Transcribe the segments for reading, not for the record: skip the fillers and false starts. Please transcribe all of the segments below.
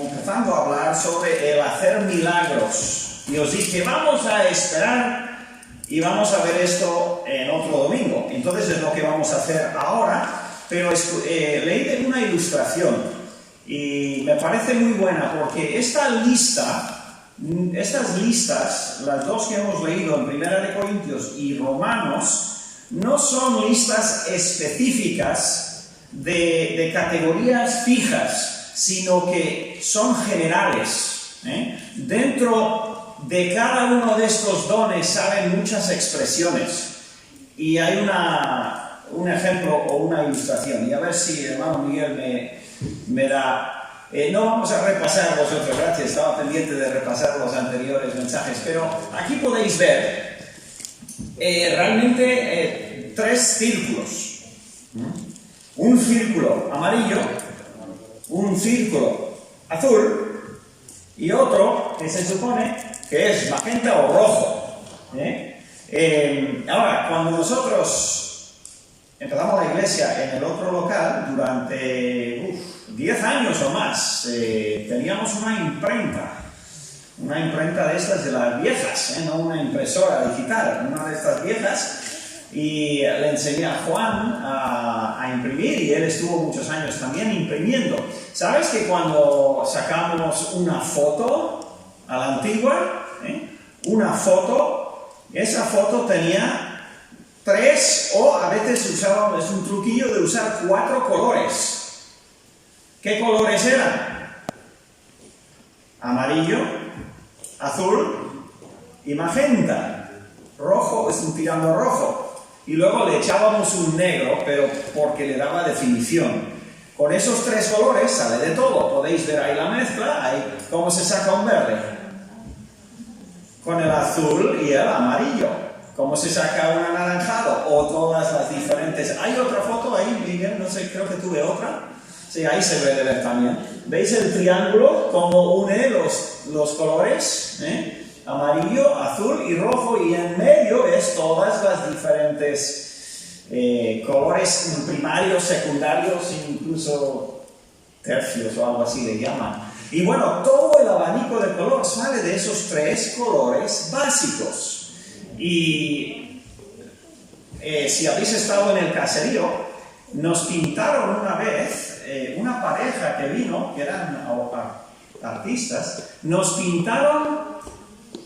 empezando a hablar sobre el hacer milagros. Y os dije, vamos a esperar y vamos a ver esto en otro domingo. Entonces es lo que vamos a hacer ahora, pero leí de una ilustración y me parece muy buena porque estas listas, las dos que hemos leído en 1 Corintios y Romanos, no son listas específicas de categorías fijas, sino que son generales. Dentro de cada uno de estos dones salen muchas expresiones y hay un ejemplo o una ilustración. Y a ver si el hermano Miguel me da... no vamos a repasar vosotros, gracias, estaba pendiente de repasar los anteriores mensajes, pero aquí podéis ver realmente 3 círculos. Un círculo amarillo, un círculo azul y otro que se supone que es magenta o rojo. Ahora, cuando nosotros empezamos la iglesia en el otro local, durante 10 años o más, teníamos una imprenta de estas de las viejas, no una impresora digital, una de estas viejas, y le enseñé a Juan a imprimir y él estuvo muchos años también imprimiendo. ¿Sabes que cuando sacamos una foto a la antigua, una foto, esa foto tenía 3 o a veces usábamos, es un truquillo de usar 4 colores. ¿Qué colores eran? Amarillo, azul y magenta. Rojo es un tirando rojo. Y luego le echábamos un negro, pero porque le daba definición. Con esos 3 colores sale de todo. Podéis ver ahí la mezcla, ahí cómo se saca un verde. Con el azul y el amarillo. Cómo se saca un anaranjado o todas las diferentes. Hay otra foto ahí, Miguel, no sé, creo que tuve otra. Sí, ahí se ve de ver también. ¿Veis el triángulo? Cómo une los colores, amarillo, azul y rojo, y en medio es todas las diferentes colores primarios, secundarios, incluso tercios o algo así le llaman. Y bueno, todo el abanico de color sale de esos 3 colores básicos. Y si habéis estado en el caserío, nos pintaron una vez, una pareja que vino, que eran artistas, nos pintaron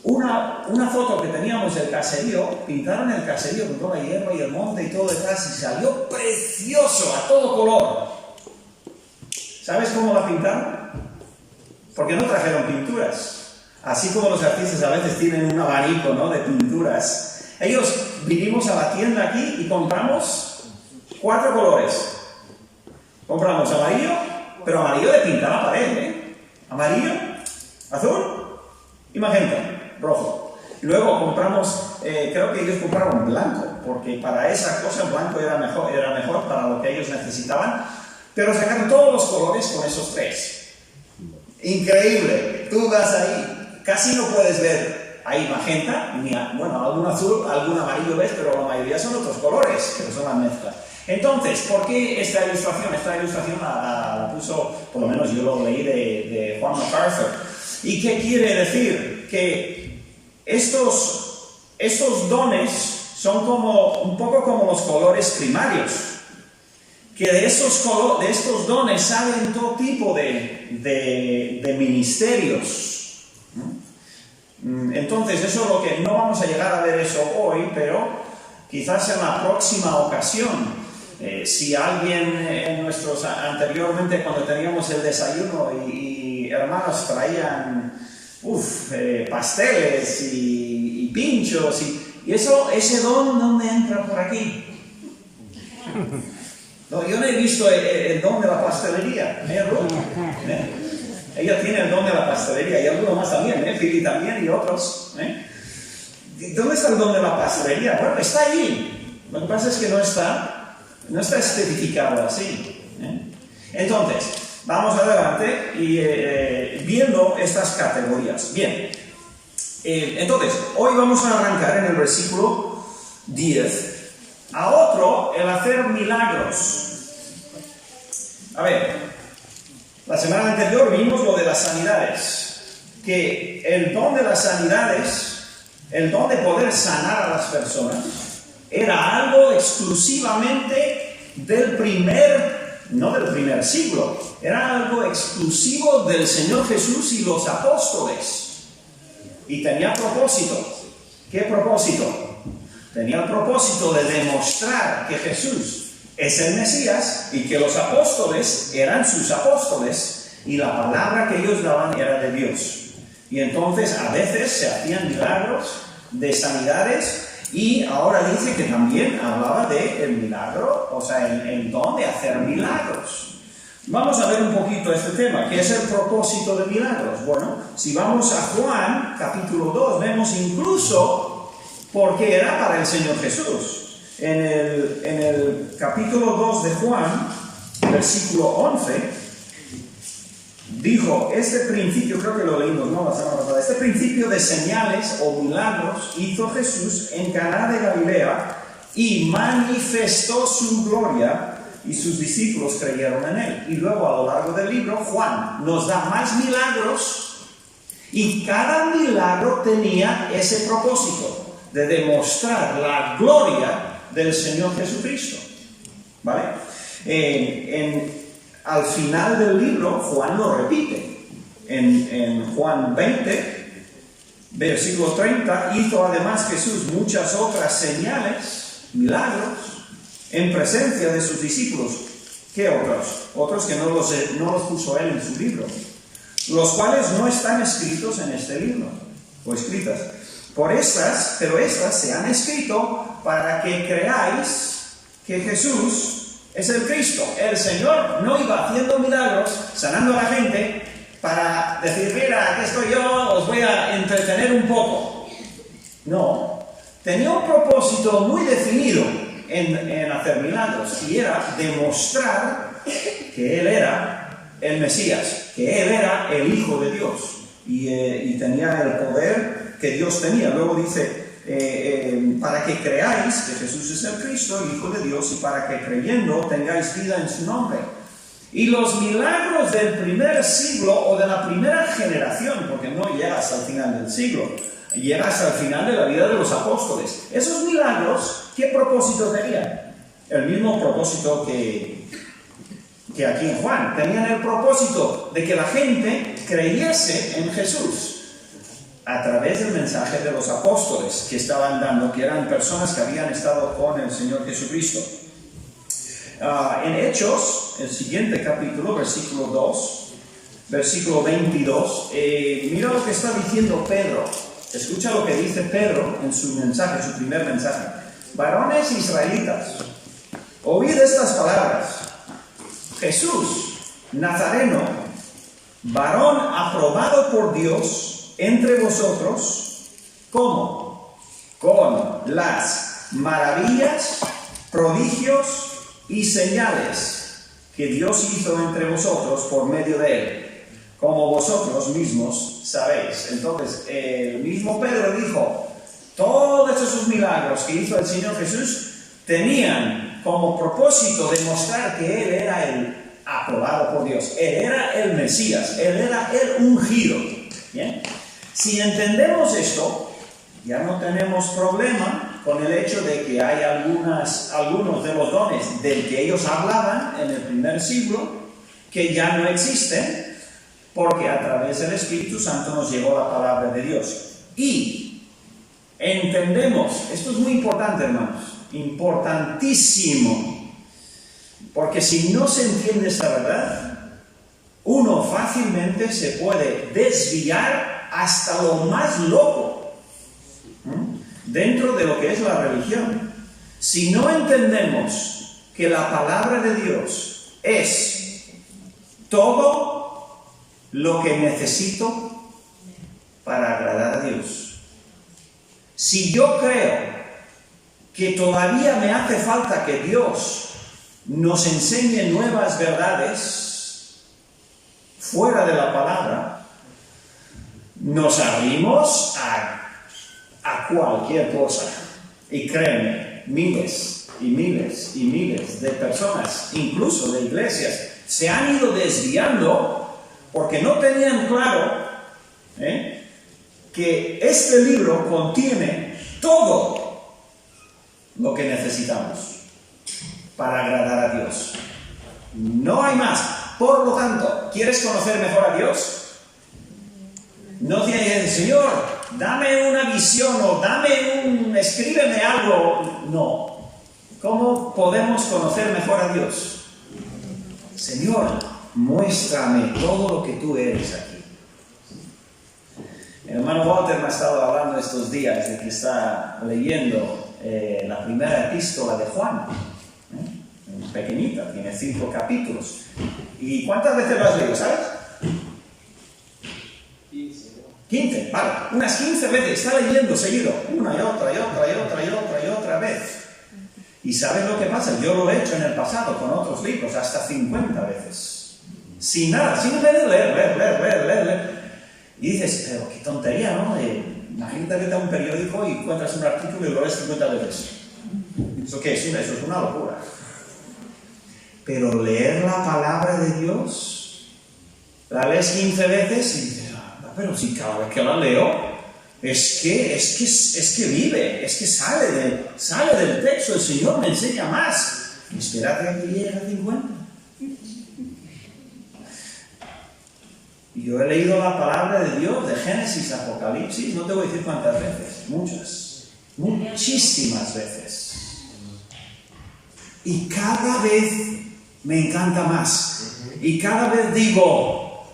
una foto que teníamos del caserío, pintaron el caserío con toda la hierba y el monte y todo detrás, y salió precioso, a todo color. ¿Sabes cómo la pintaron? Porque no trajeron pinturas. Así como los artistas a veces tienen un abanico, ¿no?, de pinturas. Ellos vinimos a la tienda aquí y compramos 4 colores. Compramos amarillo, pero amarillo de pintar la pared, Amarillo, azul y magenta, rojo. Y luego compramos, creo que ellos compraron blanco, porque para esa cosa el blanco era mejor para lo que ellos necesitaban, pero sacaron todos los colores con esos 3. Increíble, tú vas ahí, casi no puedes ver ahí magenta, bueno, algún azul, algún amarillo ves, pero la mayoría son otros colores, que son las mezclas. Entonces, ¿por qué esta ilustración? Esta ilustración la puso, por lo menos yo lo leí de Juan MacArthur. ¿Y qué quiere decir? Que estos dones son un poco como los colores primarios. Que de estos dones salen todo tipo de ministerios. Entonces, eso es lo que no vamos a llegar a ver eso hoy, pero quizás en la próxima ocasión. Si alguien anteriormente, cuando teníamos el desayuno y hermanos traían pasteles y pinchos y ese don, ¿dónde entra por aquí? No, yo no he visto el don de la pastelería, ella tiene el don de la pastelería y algunos más también, Fili también y otros. ¿Dónde está el don de la pastelería? Bueno, está ahí. Lo que pasa es que no está especificado así. Entonces, vamos adelante y viendo estas categorías. Bien, entonces, hoy vamos a arrancar en el versículo 10. A otro, el hacer milagros. A ver, La semana anterior vimos lo de las sanidades, que el don de las sanidades, el don de poder sanar a las personas, era algo exclusivamente no del primer siglo, era algo exclusivo del Señor Jesús y los apóstoles. Y tenía propósito. ¿Qué propósito? Tenía el propósito de demostrar que Jesús es el Mesías y que los apóstoles eran sus apóstoles y la palabra que ellos daban era de Dios. Y entonces a veces se hacían milagros de sanidades y ahora dice que también hablaba del milagro, o sea, el don de hacer milagros. Vamos a ver un poquito este tema. ¿Qué es el propósito de milagros? Bueno, si vamos a Juan, capítulo 2, vemos incluso por qué era para el Señor Jesús. En el capítulo 2 de Juan, versículo 11, dijo, este principio, creo que lo leímos, ¿no? La semana pasada, este principio de señales o milagros hizo Jesús en Caná de Galilea y manifestó su gloria y sus discípulos creyeron en él. Y luego a lo largo del libro, Juan nos da más milagros y cada milagro tenía ese propósito de demostrar la gloria del Señor Jesucristo. ¿Vale? Al final del libro, Juan lo repite. En Juan 20, versículo 30, hizo además Jesús muchas otras señales, milagros, en presencia de sus discípulos. ¿Qué otros? Otros que no los puso él en su libro, los cuales no están escritos en este libro, o escritas. Pero estas se han escrito para que creáis que Jesús es el Cristo. El Señor no iba haciendo milagros, sanando a la gente, para decir, mira, aquí estoy yo, os voy a entretener un poco. No, tenía un propósito muy definido en hacer milagros, y era demostrar que Él era el Mesías, que Él era el Hijo de Dios, y tenía el poder que Dios tenía. Luego dice, para que creáis que Jesús es el Cristo, el Hijo de Dios, y para que creyendo tengáis vida en su nombre. Y los milagros del primer siglo o de la primera generación, porque no llegas al final del siglo, llegas al final de la vida de los apóstoles. Esos milagros, ¿qué propósito tenían? El mismo propósito que aquí en Juan. Tenían el propósito de que la gente creyese en Jesús a través del mensaje de los apóstoles que estaban dando, que eran personas que habían estado con el Señor Jesucristo. En Hechos, el siguiente capítulo, versículo 2, versículo 22, mira lo que está diciendo Pedro. Escucha lo que dice Pedro en su mensaje, su primer mensaje. Varones israelitas, oíd estas palabras. Jesús, Nazareno, varón aprobado por Dios entre vosotros, ¿cómo? Con las maravillas, prodigios y señales que Dios hizo entre vosotros por medio de él, como vosotros mismos sabéis. Entonces, el mismo Pedro dijo, todos esos milagros que hizo el Señor Jesús tenían como propósito demostrar que Él era el aprobado por Dios, Él era el Mesías, Él era el ungido. ¿Bien? Si entendemos esto, ya no tenemos problema con el hecho de que hay algunos de los dones del que ellos hablaban en el primer siglo que ya no existen, porque a través del Espíritu Santo nos llegó la palabra de Dios. Y entendemos, esto es muy importante, hermanos, importantísimo, porque si no se entiende esta verdad, uno fácilmente se puede desviar hasta lo más loco dentro de lo que es la religión. Si no entendemos que la palabra de Dios es todo lo que necesito para agradar a Dios, si yo creo que todavía me hace falta que Dios nos enseñe nuevas verdades fuera de la palabra, nos abrimos a cualquier cosa. Y créeme, miles y miles de personas, incluso de iglesias, se han ido desviando porque no tenían claro que este libro contiene todo lo que necesitamos para agradar a Dios. No hay más. Por lo tanto, ¿quieres conocer mejor a Dios? No tienes que decir, Señor, dame una visión o escríbeme algo. No. ¿Cómo podemos conocer mejor a Dios? Señor, muéstrame todo lo que tú eres aquí. El hermano Walter me ha estado hablando estos días de que está leyendo la primera epístola de Juan. Pequeñita, tiene 5 capítulos. ¿Y cuántas veces lo has leído, sabes? 15, vale, unas 15 veces, está leyendo seguido, una y otra vez. ¿Y sabes lo que pasa? Yo lo he hecho en el pasado con otros libros, hasta 50 veces. Sin nada, simplemente leer. Y dices, pero qué tontería, ¿no? Imagínate que te da un periódico y encuentras un artículo y lo lees 50 veces. ¿Eso qué es? Eso es una locura. Pero leer la palabra de Dios, la lees 15 veces y dices, pero si cada vez que la leo, es que vive, es que sale del texto, el Señor me enseña más. Esperad a que llegue a 50. Y yo he leído la palabra de Dios, de Génesis a Apocalipsis, no te voy a decir cuántas veces, muchísimas veces. Y cada vez me encanta más. Y cada vez digo,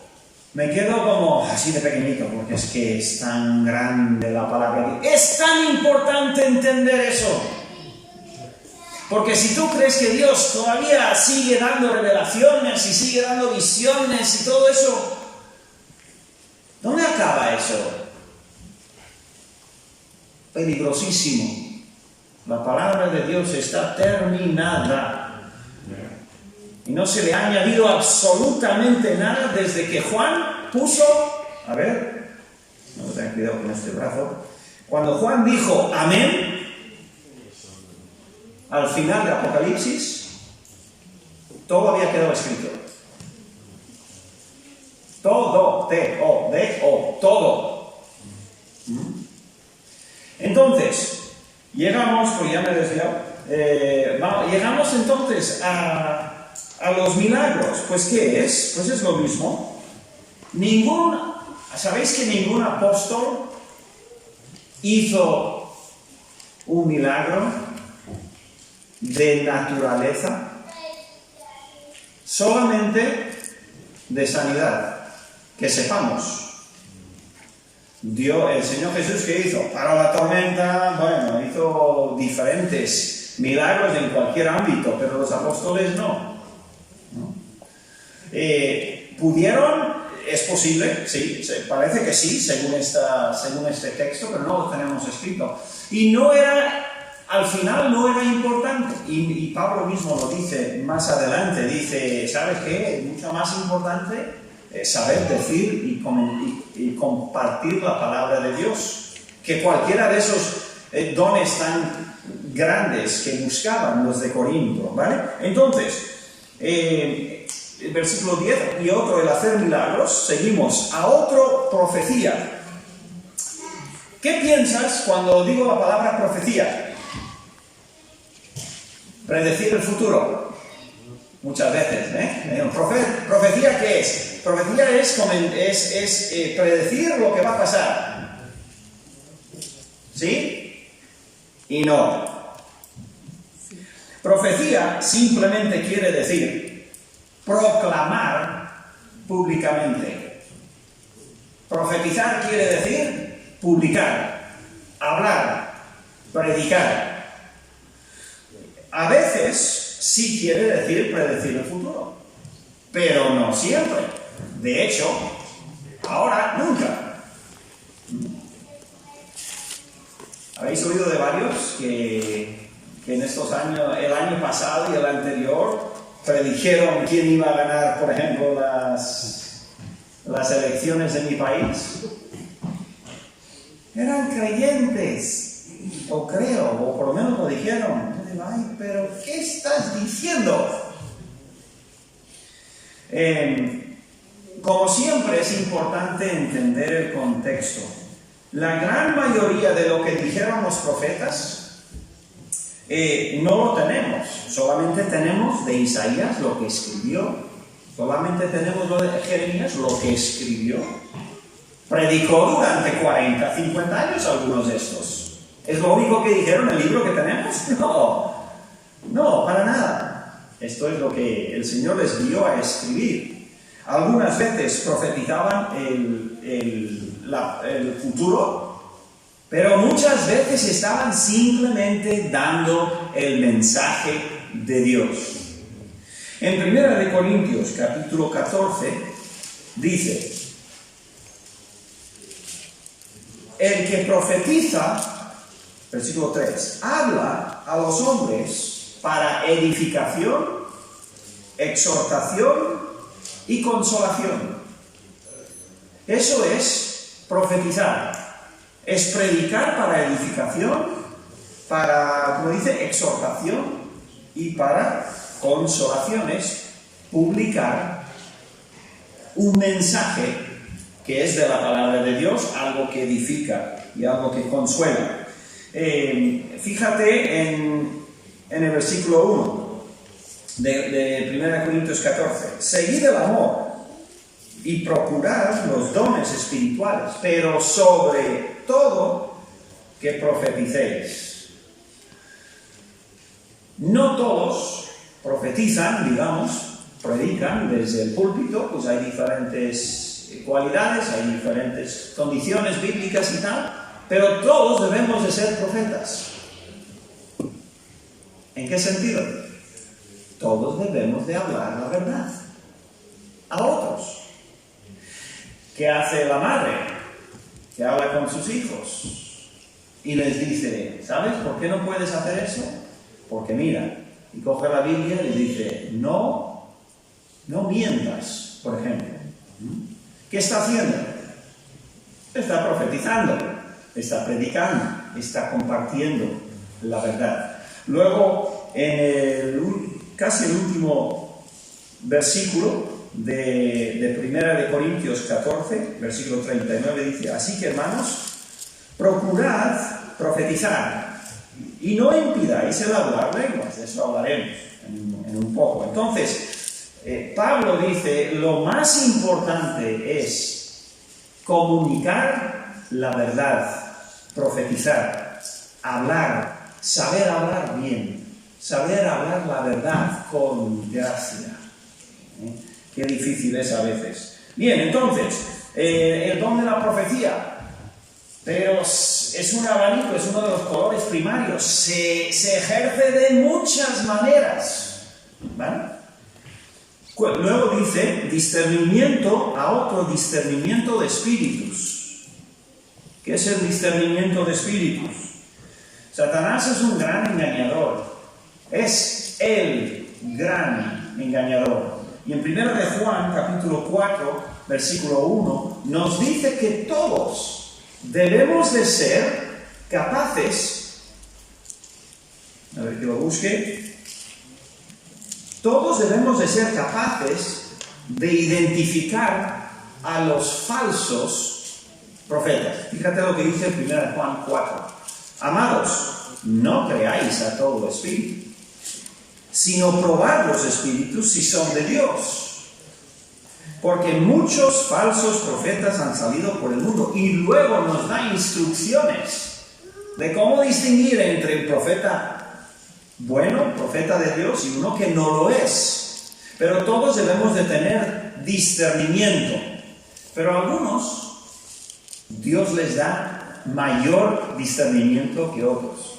me quedo como así de pequeñito, porque es que es tan grande la palabra. Es tan importante entender eso. Porque si tú crees que Dios todavía sigue dando revelaciones y sigue dando visiones y todo eso, ¿dónde acaba eso? Peligrosísimo. La palabra de Dios está terminada. Y no se le ha añadido absolutamente nada desde que Juan puso... A ver, no tengan cuidado con este brazo. Cuando Juan dijo amén, al final de Apocalipsis, todo había quedado escrito. Todo, todo. Entonces, llegamos, pues ya me he desviado, llegamos entonces a los milagros. Pues ¿qué es? Pues es lo mismo. ¿Sabéis que ningún apóstol hizo un milagro de naturaleza? Solamente de sanidad. Que sepamos. El Señor Jesús, ¿qué hizo? Paró la tormenta, bueno, hizo diferentes milagros en cualquier ámbito, pero los apóstoles no. ¿Pudieron? ¿Es posible? Sí, parece que sí, según este texto, pero no lo tenemos escrito. Y al final no era importante. Y Pablo mismo lo dice más adelante, dice, ¿sabes qué? Es mucho más importante saber decir y compartir la palabra de Dios, que cualquiera de esos dones tan grandes que buscaban los de Corinto, ¿vale? Entonces, el versículo 10, y otro el hacer milagros. Seguimos a otro, profecía. ¿Qué piensas cuando digo la palabra profecía? Predecir el futuro. Muchas veces, ¿Profecía qué es? Profecía es predecir lo que va a pasar. ¿Sí? Y no. Profecía simplemente quiere decir proclamar públicamente. Profetizar quiere decir publicar, hablar, predicar. A veces sí quiere decir predecir el futuro, pero no siempre. De hecho, ahora nunca. ¿Habéis oído de varios que en estos años, el año pasado y el anterior, predijeron quién iba a ganar, por ejemplo, las elecciones de mi país? Eran creyentes, o por lo menos lo dijeron. diciendo, ay, pero ¿qué estás diciendo? Como siempre es importante entender el contexto. La gran mayoría de lo que dijeron los profetas no lo tenemos. Solamente tenemos de Isaías lo que escribió. Solamente tenemos lo de Jeremías, lo que escribió. Predicó durante 40, 50 años algunos de estos. ¿Es lo único que dijeron en el libro que tenemos? No, para nada. Esto es lo que el Señor les dio a escribir. Algunas veces profetizaban el futuro, pero muchas veces estaban simplemente dando el mensaje de Dios. En 1 Corintios capítulo 14 dice: el que profetiza, versículo 3, habla a los hombres para edificación, exhortación y consolación. Eso es profetizar. Es predicar para edificación, para, como dice, exhortación y para consolación. Es publicar un mensaje que es de la palabra de Dios, algo que edifica y algo que consuela. Fíjate en el versículo 1 de 1 Corintios 14. Seguid el amor y procurad los dones espirituales, pero sobre todo que profeticéis. No todos profetizan, digamos, predican desde el púlpito, pues hay diferentes cualidades, hay diferentes condiciones bíblicas y tal, pero todos debemos de ser profetas. ¿En qué sentido? Todos debemos de hablar la verdad a otros. ¿Qué hace la madre que habla con sus hijos y les dice, ¿sabes por qué no puedes hacer eso? Porque mira, y coge la Biblia y les dice, no mientas, por ejemplo. ¿Qué está haciendo? Está profetizando, está predicando, está compartiendo la verdad. Luego, casi el último versículo de 1 Corintios 14, versículo 39, dice: así que, hermanos, procurad profetizar y no impidáis el hablar lenguas. De eso hablaremos en un poco. Entonces, Pablo dice, lo más importante es comunicar la verdad, profetizar, hablar, saber hablar bien, saber hablar la verdad con gracia. Qué difícil es a veces. Bien, entonces, el don de la profecía, pero es un abanico, es uno de los colores primarios, se ejerce de muchas maneras, ¿vale? Luego dice, discernimiento a otro, discernimiento de espíritus. ¿Qué es el discernimiento de espíritus? Satanás es un gran engañador, es el gran engañador. Y en 1 de Juan, capítulo 4, versículo 1, nos dice que todos debemos de ser capaces, a ver que lo busque, todos debemos de ser capaces de identificar a los falsos profetas. Fíjate lo que dice 1 Juan 4. Amados, no creáis a todo espíritu, sino probad los espíritus si son de Dios. Porque muchos falsos profetas han salido por el mundo. Y luego nos da instrucciones de cómo distinguir entre el profeta bueno, profeta de Dios, y uno que no lo es. Pero todos debemos de tener discernimiento. Pero a algunos Dios les da mayor discernimiento que otros.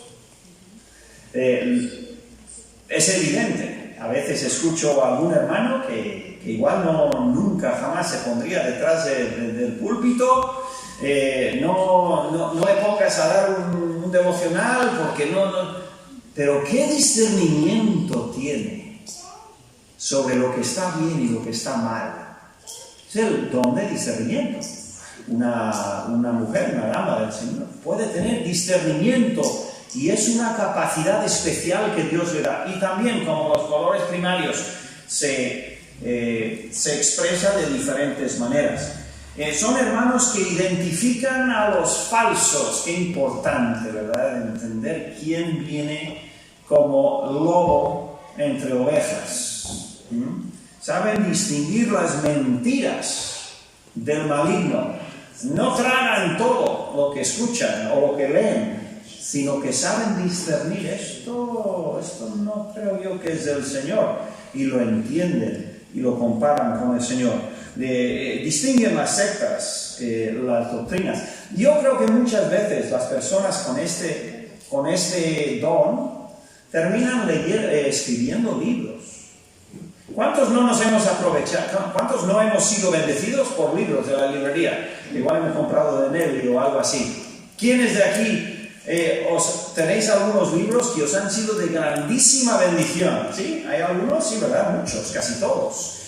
Es evidente. A veces escucho a algún hermano que igual nunca jamás se pondría detrás del púlpito. No le pongas a dar un devocional porque no. Pero ¿qué discernimiento tiene sobre lo que está bien y lo que está mal? Es el don de discernimiento. Una mujer, una dama del Señor, puede tener discernimiento y es una capacidad especial que Dios le da. Y también, como los colores primarios se expresa de diferentes maneras. Son hermanos que identifican a los falsos. Qué importante, ¿verdad? Entender quién viene como lobo entre ovejas. Saben distinguir las mentiras del maligno. No tragan todo lo que escuchan o lo que leen, sino que saben discernir esto no creo yo que es del Señor, y lo entienden y lo comparan con el Señor. Distinguen las sectas, las doctrinas. Yo creo que muchas veces las personas con este don terminan escribiendo libros. ¿Cuántos no nos hemos aprovechado? ¿Cuántos no hemos sido bendecidos por libros de la librería? Igual me he comprado de Nelly o algo así. ¿Quiénes de aquí tenéis algunos libros que os han sido de grandísima bendición? ¿Sí? ¿Hay algunos? Sí, ¿verdad? Muchos, casi todos.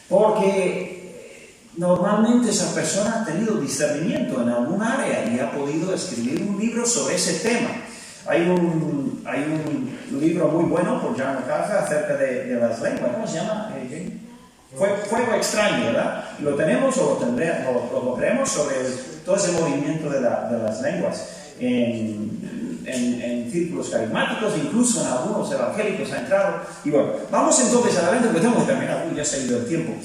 Porque normalmente esa persona ha tenido discernimiento en algún área y ha podido escribir un libro sobre ese tema. Hay un libro muy bueno por John MacArthur acerca de las lenguas. ¿Cómo se llama? Fuego extraño, ¿verdad? Lo tenemos o lo creemos sobre todo ese movimiento de las lenguas en círculos carismáticos, incluso en algunos evangélicos ha entrado. Y bueno, vamos entonces adelante porque tengo que terminar. Ya se ha ido el tiempo.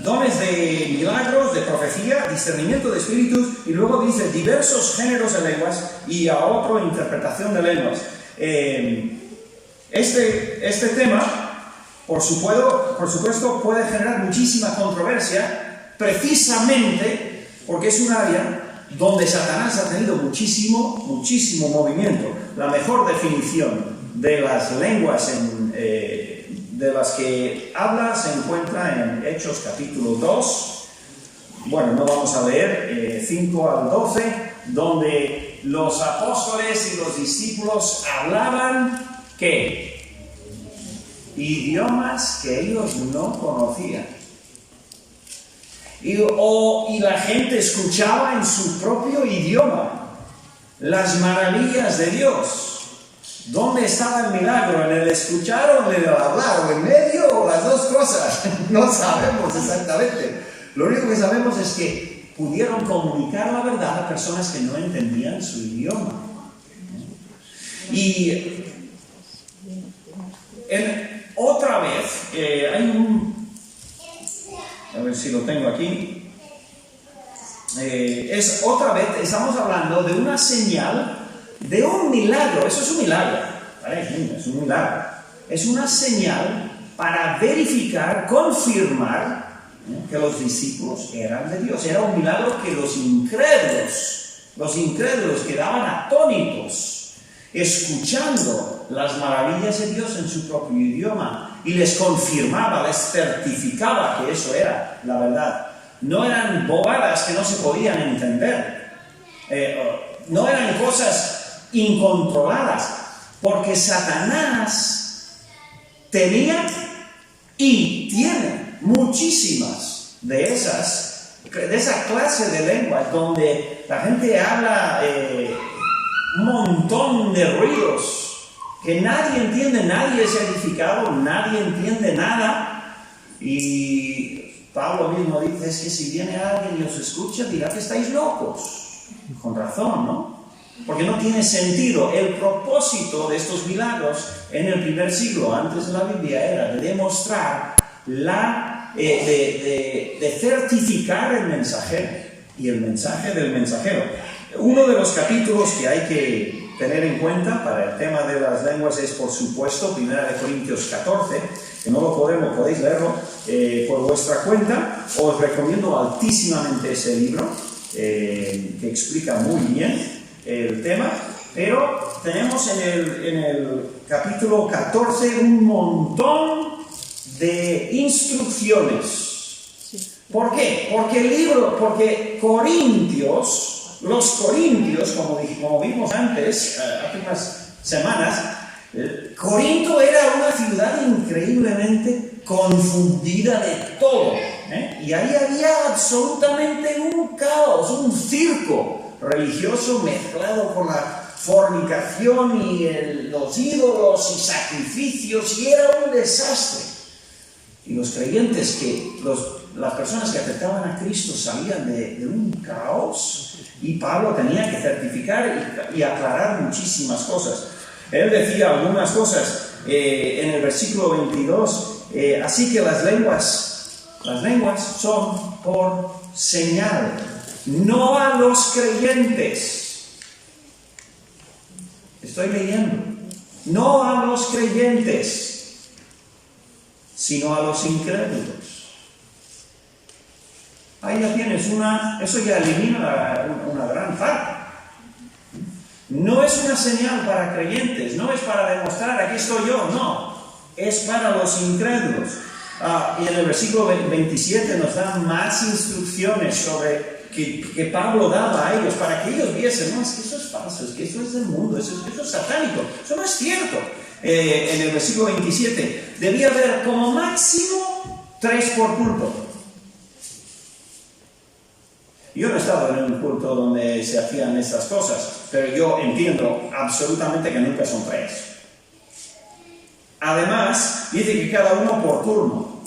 Dones de milagros, de profecía, discernimiento de espíritus, y luego dice diversos géneros de lenguas y a otro interpretación de lenguas. Este tema, por supuesto, puede generar muchísima controversia, precisamente porque es un área donde Satanás ha tenido muchísimo movimiento. La mejor definición de las lenguas de las que habla se encuentra en Hechos capítulo 2. Bueno, no vamos a leer 5 al 12, donde los apóstoles y los discípulos hablaban, ¿qué? Idiomas que ellos no conocían. Y la gente escuchaba en su propio idioma las maravillas de Dios. ¿Dónde estaba el milagro? ¿En el escuchar o en el hablar? ¿O en medio o las dos cosas? No sabemos exactamente. Lo único que sabemos es que pudieron comunicar la verdad a personas que no entendían su idioma. Y otra vez, a ver si lo tengo aquí. Otra vez estamos hablando de una señal, de un milagro. Eso es un milagro, ¿vale? Es un milagro. Es una señal para verificar, confirmar que los discípulos eran de Dios. Era un milagro que los incrédulos quedaban atónitos, escuchando las maravillas de Dios en su propio idioma, y les confirmaba, les certificaba que eso era la verdad. No eran bobadas que no se podían entender, no eran cosas incontroladas, porque Satanás tenía y tiene muchísimas de esa clase de lenguas donde la gente habla un montón de ruidos que nadie entiende, nadie es edificado, nadie entiende nada. Y Pablo mismo dice, es que si viene alguien y os escucha, dirá que estáis locos. Con razón, ¿no? Porque no tiene sentido. El propósito de estos milagros en el primer siglo antes de la Biblia era de demostrar de certificar el mensajero y el mensaje del mensajero. Uno de los capítulos que hay que tener en cuenta para el tema de las lenguas es, por supuesto, 1 Corintios 14, que no lo podéis leerlo por vuestra cuenta. Os recomiendo altísimamente ese libro, que explica muy bien el tema, pero tenemos en el capítulo 14 un montón de instrucciones. ¿Por qué? Porque los corintios, como vimos antes, hace unas semanas, Corinto era una ciudad increíblemente confundida de todo, y ahí había absolutamente un caos, un circo religioso mezclado fornicación y los ídolos y sacrificios, y era un desastre. Y los creyentes, las personas que aceptaban a Cristo salían de un caos, y Pablo tenía que certificar y aclarar muchísimas cosas. Él decía algunas cosas en el versículo 22, así que las lenguas son por señal, no a los creyentes. Estoy leyendo. No a los creyentes, sino a los incrédulos. Ahí ya tienes eso ya elimina una gran parte. No es una señal para creyentes, no es para demostrar aquí estoy yo, no, es para los incrédulos. Y en el versículo 27 nos dan más instrucciones sobre que Pablo daba a ellos, para que ellos viesen, no, es que eso es falso, es que eso es del mundo, eso es satánico, eso no es cierto. En el versículo 27, debía haber como máximo 3 por culto. Yo no he estado en un culto donde se hacían estas cosas, pero yo entiendo absolutamente que nunca son 3. Además, dice que cada uno por turno.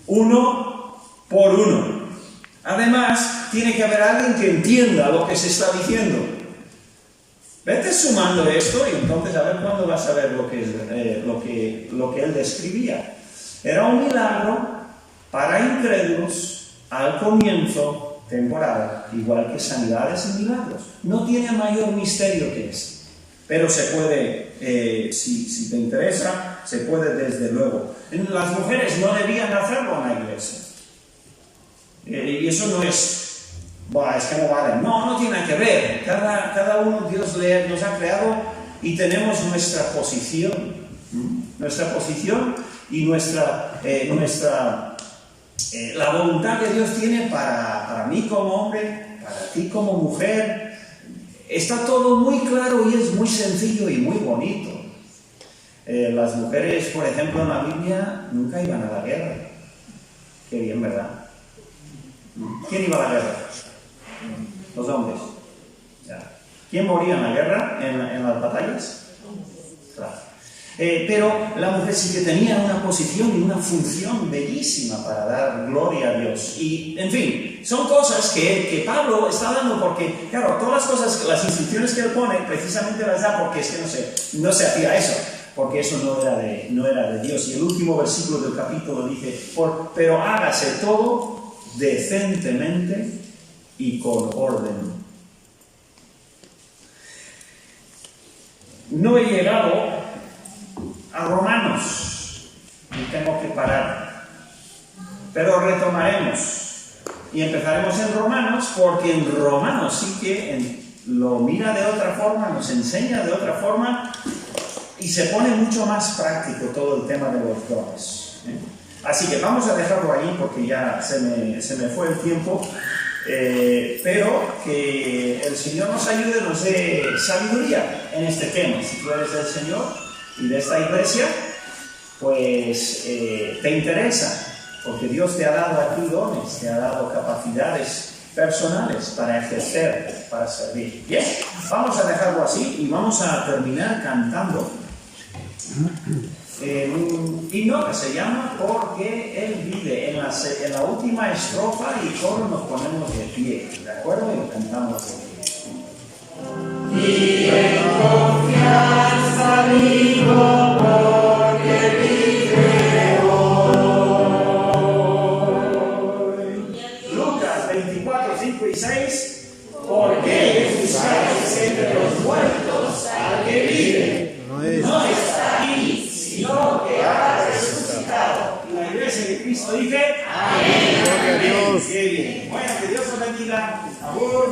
1 por 1. Además, tiene que haber alguien que entienda lo que se está diciendo. Vete sumando esto y entonces a ver cuándo vas a ver lo que él describía. Era un milagro para incrédulos al comienzo temporal, igual que sanidades y milagros. No tiene mayor misterio que ese. Pero se puede, si te interesa, se puede desde luego. Las mujeres no debían hacerlo en la iglesia. Y eso no es, es que no vale. No tiene nada que ver. Cada uno Dios nos ha creado y tenemos nuestra posición. Nuestra posición y la voluntad que Dios tiene para mí como hombre, para ti como mujer. Está todo muy claro y es muy sencillo y muy bonito. Las mujeres, por ejemplo, en la Biblia nunca iban a la guerra. Qué bien, ¿verdad? ¿Quién iba a la guerra? Los hombres. Ya. ¿Quién moría en la guerra, en las batallas? Claro. Pero la mujer sí que tenía una posición y una función bellísima para dar gloria a Dios. Y, en fin, son cosas que Pablo está dando porque, claro, todas las cosas, las instrucciones que él pone, precisamente las da porque es que no se hacía eso, porque eso no era de Dios. Y el último versículo del capítulo dice, pero hágase todo decentemente y con orden. No he llegado a Romanos, y tengo que parar, pero retomaremos y empezaremos en Romanos, porque en Romanos sí que lo mira de otra forma, nos enseña de otra forma y se pone mucho más práctico todo el tema de los dones. Así que vamos a dejarlo ahí porque ya se me fue el tiempo, pero que el Señor nos ayude, nos dé sabiduría en este tema. Si tú eres del Señor y de esta iglesia, pues te interesa, porque Dios te ha dado a ti dones, te ha dado capacidades personales para ejercer, para servir. Bien, vamos a dejarlo así y vamos a terminar cantando un himno que se llama Porque Él vive, en la última estrofa, y todos nos ponemos de pie, ¿de acuerdo? Y cantamos de pie. Y en confianza digo, porque vive hoy. Lucas 24, 5 y 6. Porque buscáis entre los muertos al que vive. No está aquí, sino que ha resucitado. Y la iglesia de Cristo dice: Amén. Amén. Qué bien. Bueno, que Dios os bendiga. Por favor.